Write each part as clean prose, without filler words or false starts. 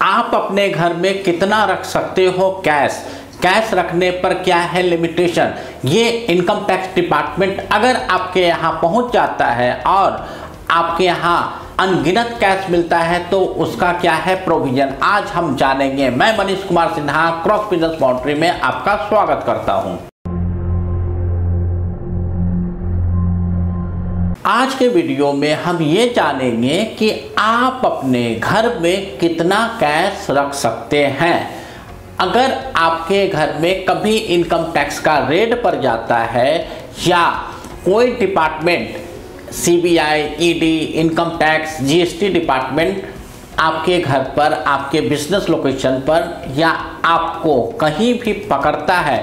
आप अपने घर में कितना रख सकते हो कैश, कैश रखने पर क्या है लिमिटेशन, ये इनकम टैक्स डिपार्टमेंट अगर आपके यहाँ पहुँच जाता है और आपके यहाँ अनगिनत कैश मिलता है तो उसका क्या है प्रोविजन, आज हम जानेंगे। मैं Manish Kumar Sinha cross business boundary में आपका स्वागत करता हूं। आज के वीडियो में हम ये जानेंगे कि आप अपने घर में कितना कैश रख सकते हैं। अगर आपके घर में कभी इनकम टैक्स का रेड पड़ जाता है या कोई department CBI, ED, income tax, GST department आपके घर पर, आपके बिजनेस लोकेशन पर या आपको कहीं भी पकड़ता है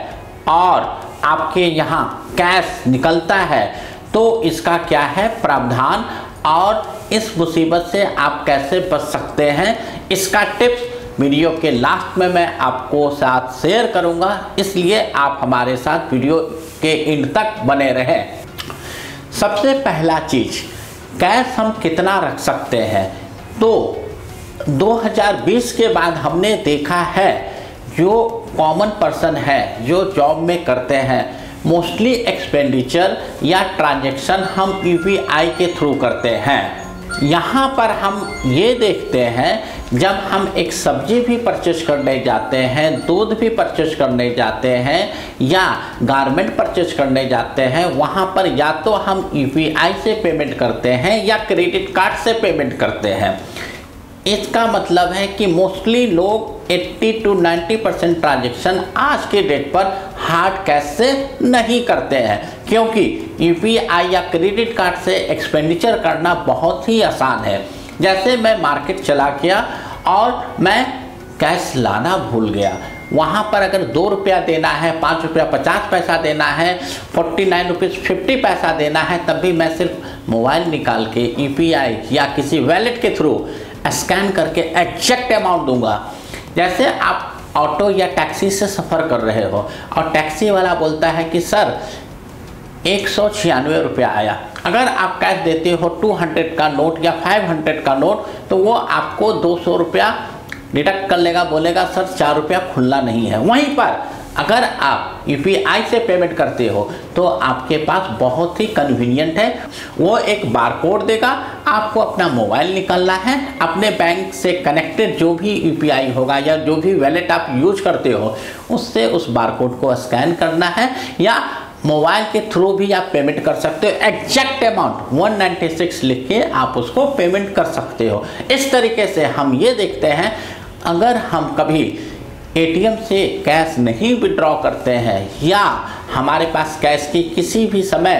और आपके यहाँ कैश निकलता है तो इसका क्या है प्रावधान और इस मुसीबत से आप कैसे बच सकते हैं, इसका टिप्स वीडियो के लास्ट में मैं आपको साथ शेयर करूंगा, इसलिए आप हमारे साथ वीडियो के एंड तक बने रहें। सबसे पहला चीज, कैश हम कितना रख सकते हैं। तो 2020 के बाद हमने देखा है जो कॉमन पर्सन है, जो जॉब में करते हैं, मोस्टली एक्सपेंडिचर या ट्रांजैक्शन हम यूपीआई के थ्रू करते हैं। यहाँ पर हम ये देखते हैं जब हम एक सब्जी भी परचेज करने जाते हैं, दूध भी परचेज करने जाते हैं या गारमेंट परचेज करने जाते हैं, वहाँ पर या तो हम यूपीआई से पेमेंट करते हैं या क्रेडिट कार्ड से पेमेंट करते हैं। इसका मतलब है कि मोस्टली लोग 80 to 90% ट्रांजेक्शन आज के डेट पर हार्ड कैश से नहीं करते हैं, क्योंकि यूपीआई या क्रेडिट कार्ड से एक्सपेंडिचर करना बहुत ही आसान है। जैसे मैं मार्केट चला गया और मैं कैश लाना भूल गया, वहाँ पर अगर 2 रुपया देना है, 5 रुपया 50 पैसा देना है, 49 रुपीज़ 50 पैसा देना है, तब भी मैं सिर्फ मोबाइल निकाल के यूपीआई या किसी वैलेट के थ्रू स्कैन करके एग्जैक्ट अमाउंट दूंगा। जैसे आप ऑटो या टैक्सी से सफ़र कर रहे हो और टैक्सी वाला बोलता है कि सर 196 रुपया आया, अगर आप कैश देते हो 200 का नोट या 500 का नोट तो वो आपको 200 रुपया डिडक्ट कर लेगा, बोलेगा सर 4 रुपया खुला नहीं है। वहीं पर अगर आप यूपीआई से पेमेंट करते हो तो आपके पास बहुत ही कन्वीनियंट है, वो एक बारकोड देगा, आपको अपना मोबाइल निकालना है, अपने बैंक से कनेक्टेड जो भी यूपीआई होगा या जो भी वैलेट आप यूज करते हो उससे उस बारकोड को स्कैन करना है या मोबाइल के थ्रू भी आप पेमेंट कर सकते हो। एग्जैक्ट अमाउंट 196 लिख के आप उसको पेमेंट कर सकते हो। इस तरीके से हम ये देखते हैं अगर हम कभी एटीएम से कैश नहीं विड्रॉ करते हैं या हमारे पास कैश की किसी भी समय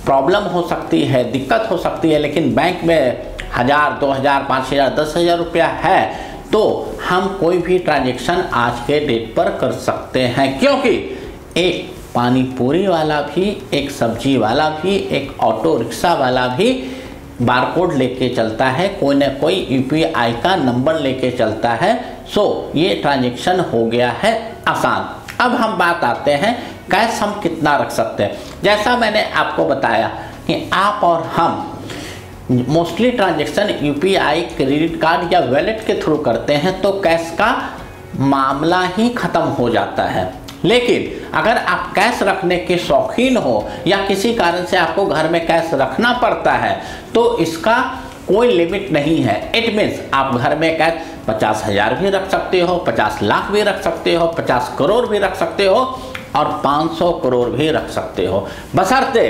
प्रॉब्लम हो सकती है, दिक्कत हो सकती है, लेकिन बैंक में 1000, 2000, 5000, 10,000 रुपया है तो हम कोई भी ट्रांजैक्शन आज के डेट पर कर सकते हैं, क्योंकि एक पानी पूरी वाला भी, एक सब्जी वाला भी, एक ऑटो रिक्शा वाला भी बारकोड लेके चलता है, कोई ना कोई यूपीआई का नंबर लेके चलता है। सो ये ट्रांजैक्शन हो गया है आसान। अब हम बात आते हैं कैश हम कितना रख सकते हैं। जैसा मैंने आपको बताया कि आप और हम mostly transaction UPI, credit card या वैलेट के थ्रू करते हैं तो कैश का मामला ही ख़त्म हो जाता है। लेकिन अगर आप कैश रखने के शौकीन हो या किसी कारण से आपको घर में कैश रखना पड़ता है तो इसका कोई लिमिट नहीं है। इट मीन्स आप घर में कैश 50,000 भी रख सकते हो, 50 लाख भी रख सकते हो, 50 करोड़ भी रख सकते हो और 500 करोड़ भी रख सकते हो, बशर्ते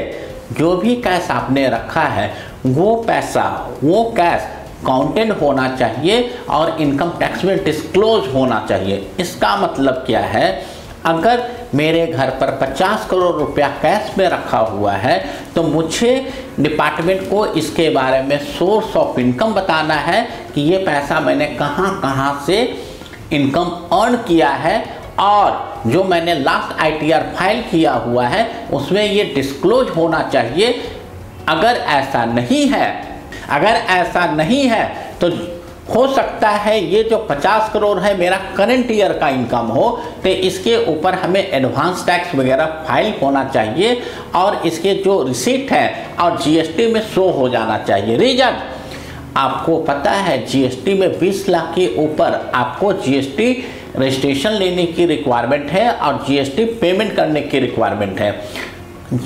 जो भी कैश आपने रखा है वो पैसा, वो कैश काउंटेड होना चाहिए और इनकम टैक्स में डिस्क्लोज होना चाहिए। इसका मतलब क्या है, अगर मेरे घर पर 50 करोड़ रुपया कैश में रखा हुआ है तो मुझे डिपार्टमेंट को इसके बारे में सोर्स ऑफ इनकम बताना है कि ये पैसा मैंने कहाँ से इनकम अर्न किया है और जो मैंने लास्ट आईटीआर फाइल किया हुआ है उसमें ये डिस्क्लोज होना चाहिए। अगर ऐसा नहीं है तो हो सकता है ये जो 50 करोड़ है मेरा करंट ईयर का इनकम हो तो इसके ऊपर हमें एडवांस टैक्स वगैरह फाइल होना चाहिए और इसके जो रिसीट है और जीएसटी में शो हो जाना चाहिए। रीजन, आपको पता है जीएसटी में 20 लाख के ऊपर आपको जीएसटी रजिस्ट्रेशन लेने की रिक्वायरमेंट है और जीएसटी पेमेंट करने की रिक्वायरमेंट है।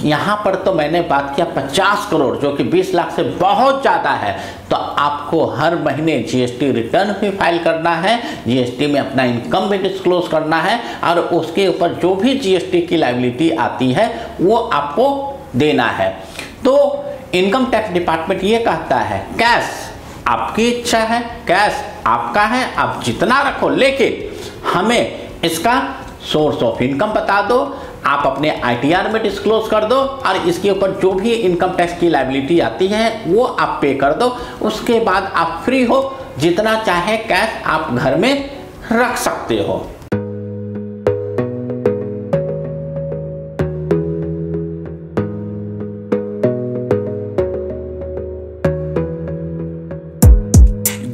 यहाँ पर तो मैंने बात किया 50 करोड़, जो कि 20 लाख से बहुत ज़्यादा है। तो आपको हर महीने जीएसटी रिटर्न भी फाइल करना है, जीएसटी में अपना इनकम भी डिस्क्लोज करना है और उसके ऊपर जो भी जीएसटी की लायबिलिटी आती है वो आपको देना है। तो इनकम टैक्स डिपार्टमेंट ये कहता है कैश आपकी इच्छा है, कैश आपका है, आप जितना रखो, लेकिन हमें इसका सोर्स ऑफ इनकम बता दो, आप अपने आईटीआर में डिस्क्लोज कर दो और इसके ऊपर जो भी इनकम टैक्स की लायबिलिटी आती है वो आप पे कर दो। उसके बाद आप फ्री हो, जितना चाहे कैश आप घर में रख सकते हो।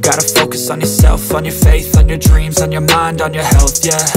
Gotta focus on yourself, on your faith, on your dreams, on your mind, on your health, yeah.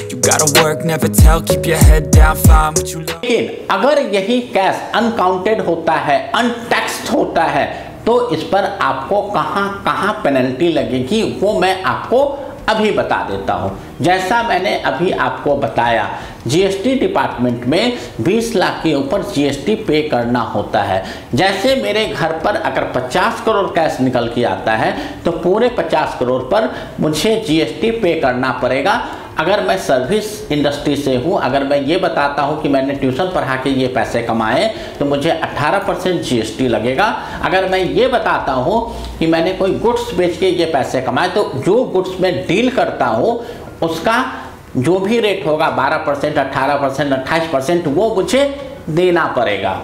You gotta work, never tell, keep your head down, find what you love. लेकिन अगर यही cash uncounted होता है, अनटैक्स्ड होता है, तो इस पर आपको कहाँ पेनल्टी लगेगी वो मैं आपको अभी बता देता हूँ। जैसा मैंने अभी आपको बताया, जीएसटी डिपार्टमेंट में 20 लाख के ऊपर जीएसटी पे करना होता है। जैसे मेरे घर पर अगर 50 करोड़ कैश निकल के आता है तो पूरे 50 करोड़ पर मुझे जीएसटी पे करना पड़ेगा। अगर मैं सर्विस इंडस्ट्री से हूँ, अगर मैं ये बताता हूँ कि मैंने ट्यूशन पढ़ा के ये पैसे कमाए तो मुझे 18% जीएसटी लगेगा। अगर मैं ये बताता हूँ कि मैंने कोई गुड्स बेच के ये पैसे कमाए तो जो गुड्स में डील करता हूँ उसका जो भी रेट होगा 12%, 18%, 28% वो मुझे देना पड़ेगा।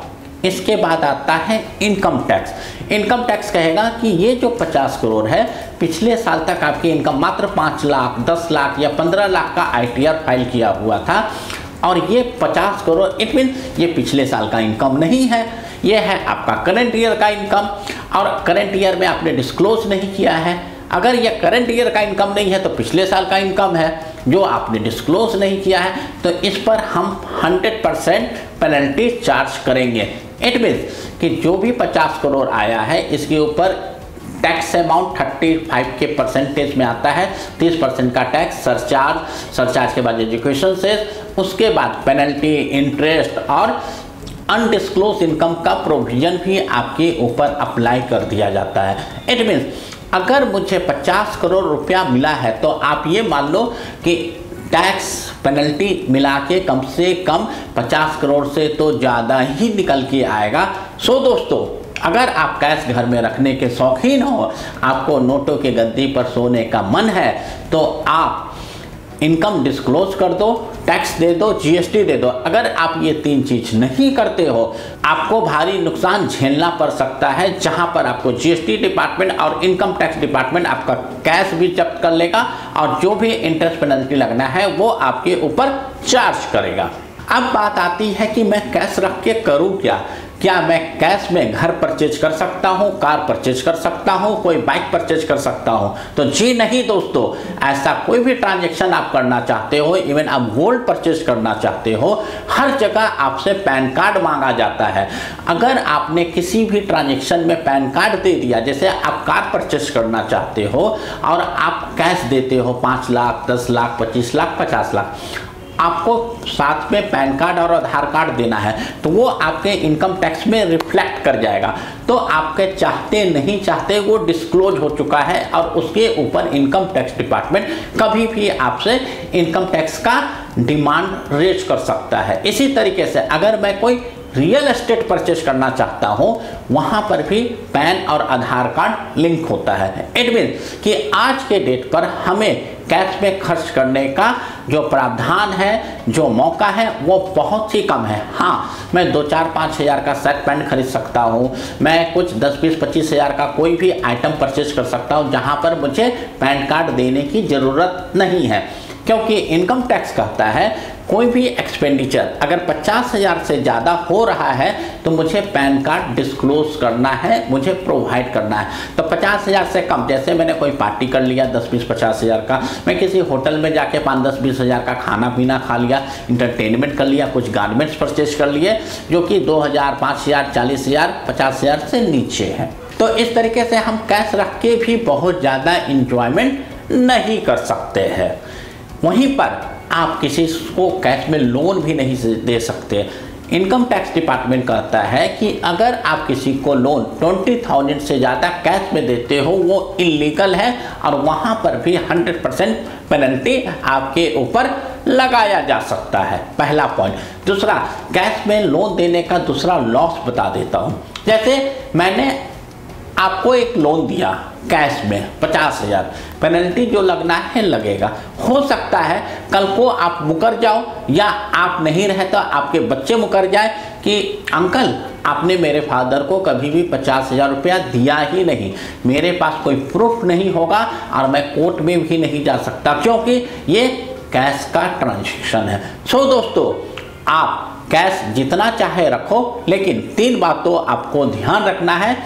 इसके बाद आता है इनकम टैक्स। इनकम टैक्स कहेगा कि ये जो 50 करोड़ है, पिछले साल तक आपकी इनकम मात्र 5 लाख, 10 लाख या 15 लाख का आईटीआर फाइल किया हुआ था और ये 50 करोड़ इट मीन ये पिछले साल का इनकम नहीं है, ये है आपका करंट ईयर का इनकम और करंट ईयर में आपने डिस्क्लोज नहीं किया है। अगर ये करंट ईयर का इनकम नहीं है तो पिछले साल का इनकम है जो आपने डिस्क्लोज नहीं किया है, तो इस पर हम 100% पेनल्टी चार्ज करेंगे। इट मीन्स कि जो भी 50 करोड़ आया है इसके ऊपर टैक्स अमाउंट 35 के परसेंटेज में आता है, 30% का टैक्स, सरचार्ज के बाद एजुकेशन सेस, उसके बाद पेनल्टी, इंटरेस्ट और अनडिस्क्लोज इनकम का प्रोविजन भी आपके ऊपर अप्लाई कर दिया जाता है। इट मीन्स अगर मुझे 50 करोड़ रुपया मिला है तो आप ये मान लो कि टैक्स पेनल्टी मिला के कम से कम 50 करोड़ से तो ज़्यादा ही निकल के आएगा। सो दोस्तों, अगर आप कैश घर में रखने के शौकीन हो, आपको नोटों के गद्दी पर सोने का मन है, तो आप इनकम डिस्क्लोज कर दो, टैक्स दे दो, जीएसटी दे दो। अगर आप ये 3 चीज़ नहीं करते हो, आपको भारी नुकसान झेलना पड़ सकता है, जहां पर आपको जीएसटी डिपार्टमेंट और इनकम टैक्स डिपार्टमेंट आपका कैश भी जब्त कर लेगा और जो भी इंटरेस्ट पेनल्टी लगना है वो आपके ऊपर चार्ज करेगा। अब बात आती है कि मैं कैश रख के करूँ क्या मैं कैश में घर परचेज कर सकता हूँ, कार परचेज कर सकता हूँ, कोई बाइक परचेज कर सकता हूँ? तो जी नहीं दोस्तों, ऐसा कोई भी ट्रांजैक्शन आप करना चाहते हो, इवन आप गोल्ड परचेज करना चाहते हो, हर जगह आपसे पैन कार्ड मांगा जाता है। अगर आपने किसी भी ट्रांजैक्शन में पैन कार्ड दे दिया, जैसे आप कार परचेज करना चाहते हो और आप कैश देते हो 5 लाख, 10 लाख, 25 लाख, 50 लाख, आपको साथ में पैन कार्ड और आधार कार्ड देना है, तो वो आपके इनकम टैक्स में रिफ्लेक्ट कर जाएगा। तो आपके चाहते नहीं चाहते वो डिस्क्लोज हो चुका है और उसके ऊपर इनकम टैक्स डिपार्टमेंट कभी भी आपसे इनकम टैक्स का डिमांड रेज कर सकता है। इसी तरीके से अगर मैं कोई रियल एस्टेट परचेज करना चाहता हूं, वहां पर भी पैन और आधार कार्ड लिंक होता है। इट मीन्स कि आज के डेट पर हमें कैश में खर्च करने का जो प्रावधान है, जो मौका है, वो बहुत ही कम है। हाँ, मैं 2, 4, 5 हज़ार का शर्ट पैंट खरीद सकता हूँ, मैं कुछ 10, 20, 25 हज़ार का कोई भी आइटम परचेज कर सकता हूँ जहाँ पर मुझे पैन कार्ड देने की ज़रूरत नहीं है, क्योंकि इनकम टैक्स कहता है कोई भी एक्सपेंडिचर अगर 50,000 से ज़्यादा हो रहा है तो मुझे पैन कार्ड डिस्क्लोज करना है, मुझे प्रोवाइड करना है। तो 50,000 से कम, जैसे मैंने कोई पार्टी कर लिया 10, 20, 50 हज़ार का, मैं किसी होटल में जाके 5, 10, 20 हज़ार का खाना पीना खा लिया, इंटरटेनमेंट कर लिया, कुछ गारमेंट्स परचेज कर लिए जो कि 2,000, 5,000, 40,000, 50,000 से नीचे है, तो इस तरीके से हम कैश रख के भी बहुत ज़्यादा इंजॉयमेंट नहीं कर सकते हैं। वहीं पर आप किसी को कैश में लोन भी नहीं दे सकते। इनकम टैक्स डिपार्टमेंट कहता है कि अगर आप किसी को लोन 20,000 से ज़्यादा कैश में देते हो वो इलीगल है और वहाँ पर भी 100% पेनल्टी आपके ऊपर लगाया जा सकता है। पहला पॉइंट। दूसरा, कैश में लोन देने का दूसरा लॉस बता देता हूँ। जैसे मैंने आपको एक लोन दिया कैश में 50,000, पेनल्टी जो लगना है लगेगा। हो सकता है कल को आप मुकर जाओ या आप नहीं रहे तो आपके बच्चे मुकर जाए कि अंकल आपने मेरे फादर को कभी भी 50,000 रुपया दिया ही नहीं, मेरे पास कोई प्रूफ नहीं होगा और मैं कोर्ट में भी नहीं जा सकता क्योंकि ये कैश का ट्रांजैक्शन है। सो दोस्तों, आप कैश जितना चाहे रखो, लेकिन 3 बातों आपको ध्यान रखना है।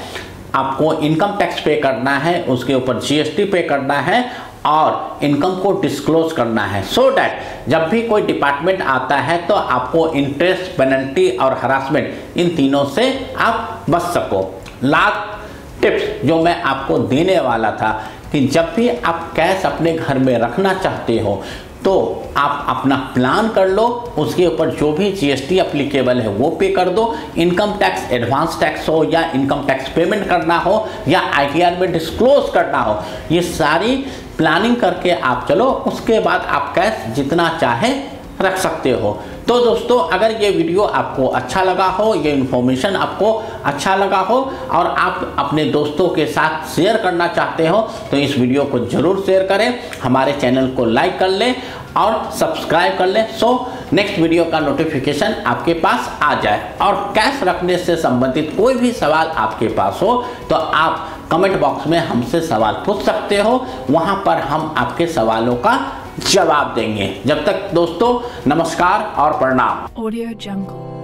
आपको इनकम टैक्स पे करना है, उसके ऊपर GST पे करना है और इनकम को डिस्क्लोज करना है, सो डैट जब भी कोई डिपार्टमेंट आता है तो आपको इंटरेस्ट, पेनल्टी और हरासमेंट इन तीनों से आप बच सको। लास्ट टिप्स जो मैं आपको देने वाला था कि जब भी आप कैश अपने घर में रखना चाहते हो तो आप अपना प्लान कर लो, उसके ऊपर जो भी GST एप्लीकेबल है वो पे कर दो। इनकम टैक्स, एडवांस टैक्स हो या इनकम टैक्स पेमेंट करना हो या ITR में डिस्क्लोज करना हो, ये सारी प्लानिंग करके आप चलो। उसके बाद आप कैश जितना चाहे रख सकते हो। तो दोस्तों, अगर ये वीडियो आपको अच्छा लगा हो, ये इन्फॉर्मेशन आपको अच्छा लगा हो और आप अपने दोस्तों के साथ शेयर करना चाहते हो तो इस वीडियो को ज़रूर शेयर करें, हमारे चैनल को लाइक कर लें और सब्सक्राइब कर लें, सो नेक्स्ट वीडियो का नोटिफिकेशन आपके पास आ जाए। और कैश रखने से संबंधित कोई भी सवाल आपके पास हो तो आप कमेंट बॉक्स में हमसे सवाल पूछ सकते हो, वहाँ पर हम आपके सवालों का जवाब देंगे। जब तक दोस्तों, नमस्कार और प्रणाम। Audio Jungle।